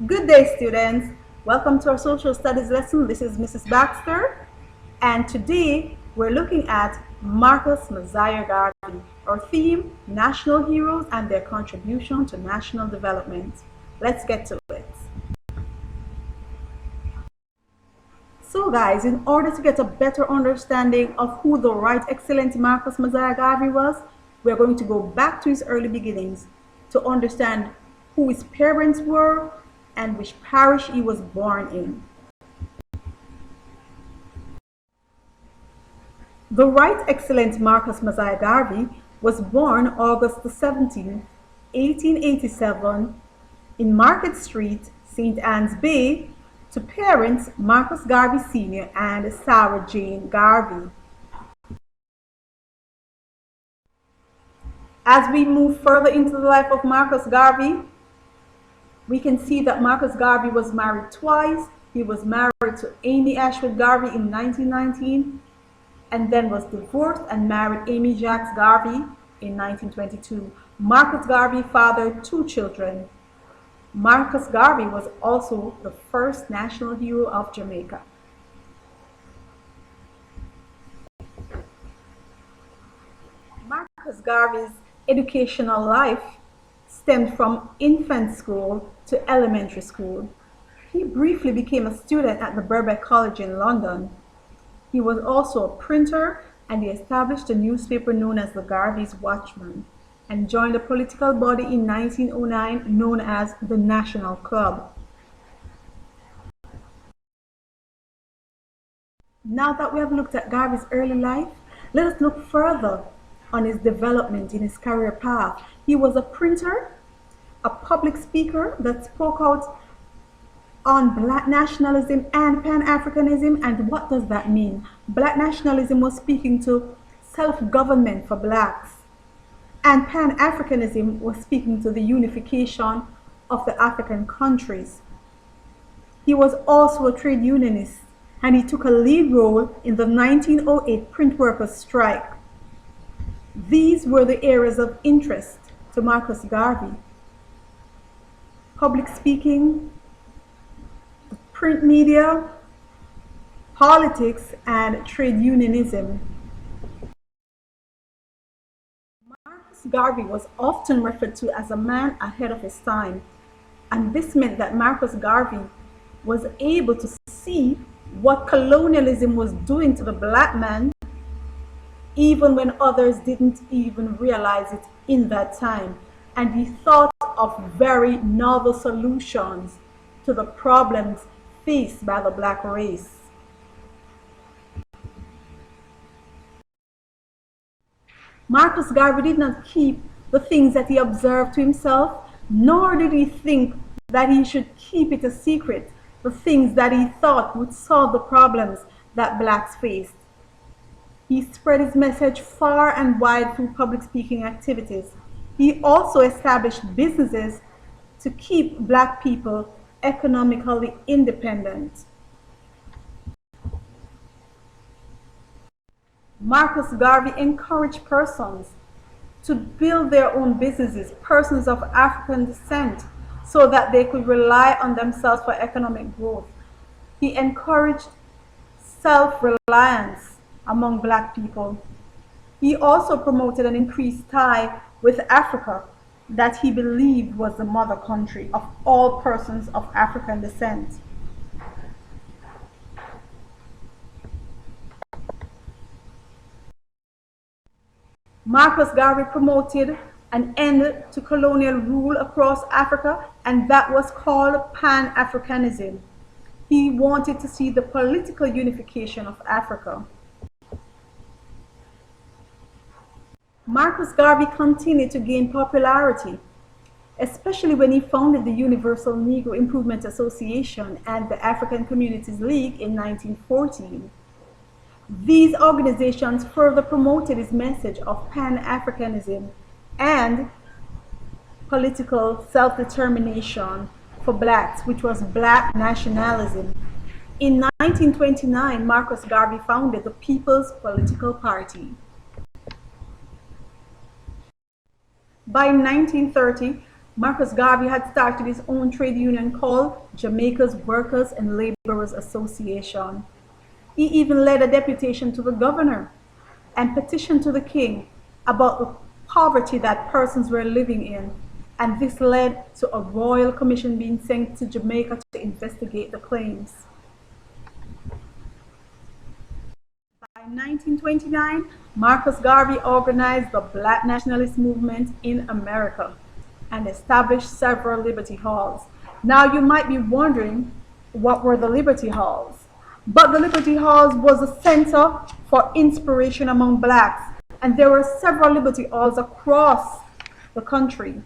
Good day, students. Welcome to our social studies lesson. This is Mrs. Baxter, and today we're looking at Marcus Garvey. Our theme, national heroes and their contribution to national development. Let's get to it. So guys, in order to get a better understanding of who the Right Excellent Marcus Garvey was, we're going to go back to his early beginnings to understand who his parents were and which parish he was born in. The Right Excellent Marcus Garvey was born August 17, 1887 in Market Street, St. Anne's Bay, to parents Marcus Garvey Sr. and Sarah Jane Garvey. As we move further into the life of Marcus Garvey, we can see that Marcus Garvey was married twice. He was married to Amy Ashwood Garvey in 1919 and then was divorced and married Amy Jacques Garvey in 1922. Marcus Garvey fathered two children. Marcus Garvey was also the first national hero of Jamaica. Marcus Garvey's educational life stemmed from infant school to elementary school. He briefly became a student at the Birkbeck College in London. He was also a printer, and he established a newspaper known as the Garvey's Watchman and joined a political body in 1909 known as the National Club. Now that we have looked at Garvey's early life, let us look further on his development in his career path. He was a printer, a public speaker that spoke out on Black nationalism and Pan-Africanism. And what does that mean? Black nationalism was speaking to self-government for blacks, and Pan-Africanism was speaking to the unification of the African countries. He was also a trade unionist, and he took a lead role in the 1908 print workers' strike. These were the areas of interest to Marcus Garvey: public speaking, print media, politics, and trade unionism. Marcus Garvey was often referred to as a man ahead of his time, and this meant that Marcus Garvey was able to see what colonialism was doing to the black man, even when others didn't even realize it in that time. And he thought of very novel solutions to the problems faced by the black race. Marcus Garvey did not keep the things that he observed to himself, nor did he think that he should keep it a secret, the things that he thought would solve the problems that blacks faced. He spread his message far and wide through public speaking activities. He also established businesses to keep black people economically independent. Marcus Garvey encouraged persons to build their own businesses, persons of African descent, so that they could rely on themselves for economic growth. He encouraged self-reliance among black people. He also promoted an increased tie with Africa that he believed was the mother country of all persons of African descent. Marcus Garvey promoted an end to colonial rule across Africa, and that was called Pan-Africanism. He wanted to see the political unification of Africa. Marcus Garvey continued to gain popularity, especially when he founded the Universal Negro Improvement Association and the African Communities League in 1914. These organizations further promoted his message of Pan-Africanism and political self-determination for blacks, which was Black nationalism. In 1929, Marcus Garvey founded the People's Political Party. By 1930, Marcus Garvey had started his own trade union called Jamaica's Workers and Laborers Association. He even led a deputation to the governor and petitioned to the king about the poverty that persons were living in, and this led to a royal commission being sent to Jamaica to investigate the claims. By 1929, Marcus Garvey organized the Black nationalist movement in America and established several Liberty Halls. Now you might be wondering, what were the Liberty Halls? But the Liberty Halls was a center for inspiration among blacks, and there were several Liberty Halls across the country.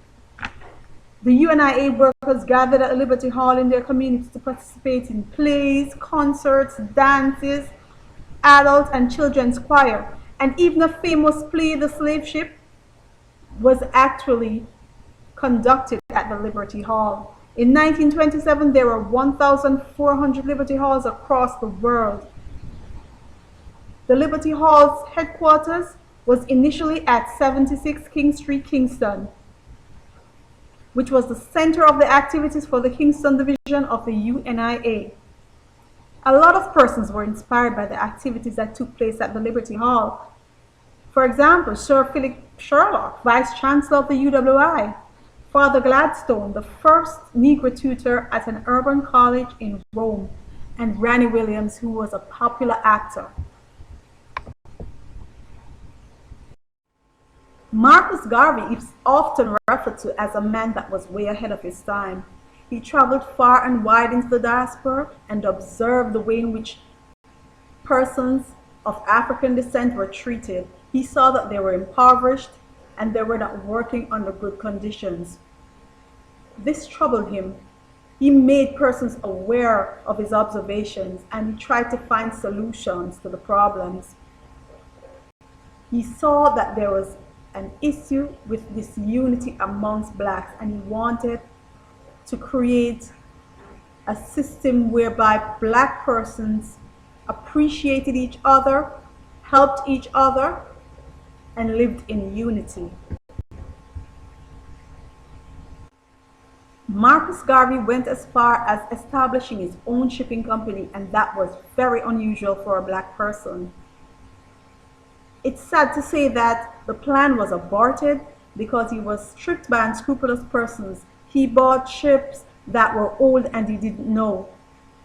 The UNIA workers gathered at a Liberty Hall in their communities to participate in plays, concerts, dances, adult and children's choir, and even a famous play, The Slave Ship, was actually conducted at the Liberty Hall. In 1927, there were 1,400 Liberty Halls across the world. The Liberty Hall's headquarters was initially at 76 King Street, Kingston, which was the center of the activities for the Kingston division of the UNIA. A lot of persons were inspired by the activities that took place at the Liberty Hall. For example, Sir Philip Sherlock, Vice Chancellor of the UWI, Father Gladstone, the first Negro tutor at an urban college in Rome, and Granny Williams, who was a popular actor. Marcus Garvey is often referred to as a man that was way ahead of his time. He traveled far and wide into the diaspora and observed the way in which persons of African descent were treated. He saw that they were impoverished and they were not working under good conditions. This troubled him. He made persons aware of his observations and he tried to find solutions to the problems. He saw that there was an issue with disunity amongst blacks, and he wanted to create a system whereby black persons appreciated each other, helped each other, and lived in unity. Marcus Garvey went as far as establishing his own shipping company, and that was very unusual for a black person. It's sad to say that the plan was aborted because he was tricked by unscrupulous persons. He bought ships that were old and he didn't know,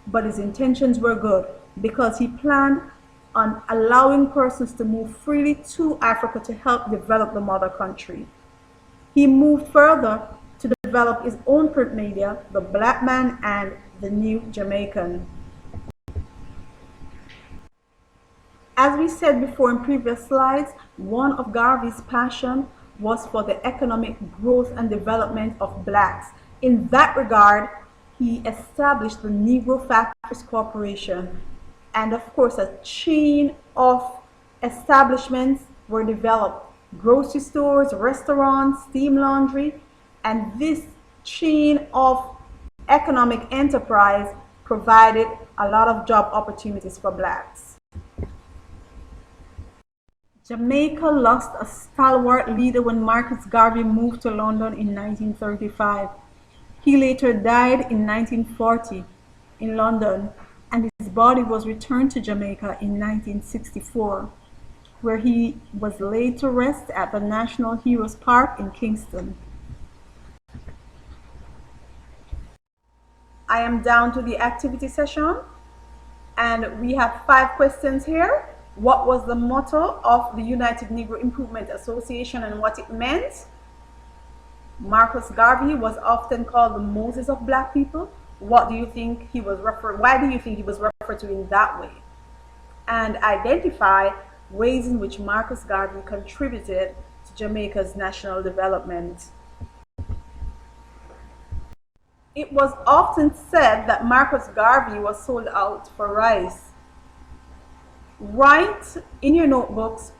but his intentions were good because he planned on allowing persons to move freely to Africa to help develop the mother country. He moved further to develop his own print media, The Black Man and The New Jamaican. As we said before in previous slides, one of Garvey's passion was for the economic growth and development of blacks. In that regard, he established the Negro Factories Corporation, and of course a chain of establishments were developed: grocery stores, restaurants, steam laundry, and this chain of economic enterprise provided a lot of job opportunities for blacks. Jamaica lost a stalwart leader when Marcus Garvey moved to London in 1935. He later died in 1940 in London, and his body was returned to Jamaica in 1964, where he was laid to rest at the National Heroes Park in Kingston. I am down to the activity session, and we have 5 questions here. What was the motto of the United Negro Improvement Association and what it meant? Marcus Garvey was often called the Moses of black people. What do you think he was why do you think he was referred to in that way? And identify ways in which Marcus Garvey contributed to Jamaica's national development. It was often said that Marcus Garvey was sold out for rice. Write in your notebooks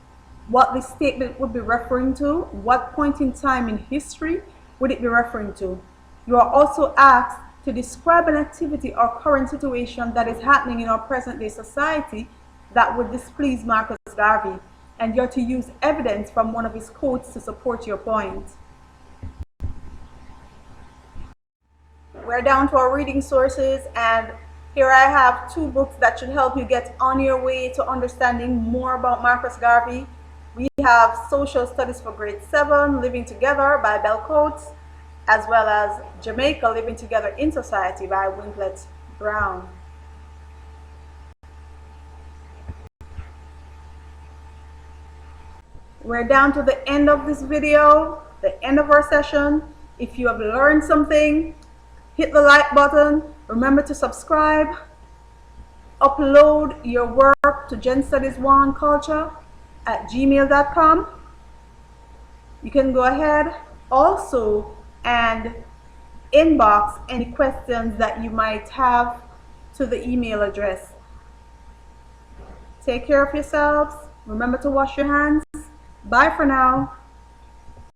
what this statement would be referring to, what point in time in history would it be referring to. You are also asked to describe an activity or current situation that is happening in our present day society that would displease Marcus Garvey, and you're to use evidence from one of his quotes to support your point. We're down to our reading sources, and here I have 2 books that should help you get on your way to understanding more about Marcus Garvey. We have Social Studies for Grade 7, Living Together by Bell Coates, as well as Jamaica, Living Together in Society by Winklet Brown. We're down to the end of this video, the end of our session. If you have learned something, hit the like button. Remember to subscribe. Upload your work to genstudies1culture@gmail.com. You can go ahead also and inbox any questions that you might have to the email address. Take care of yourselves. Remember to wash your hands. Bye for now.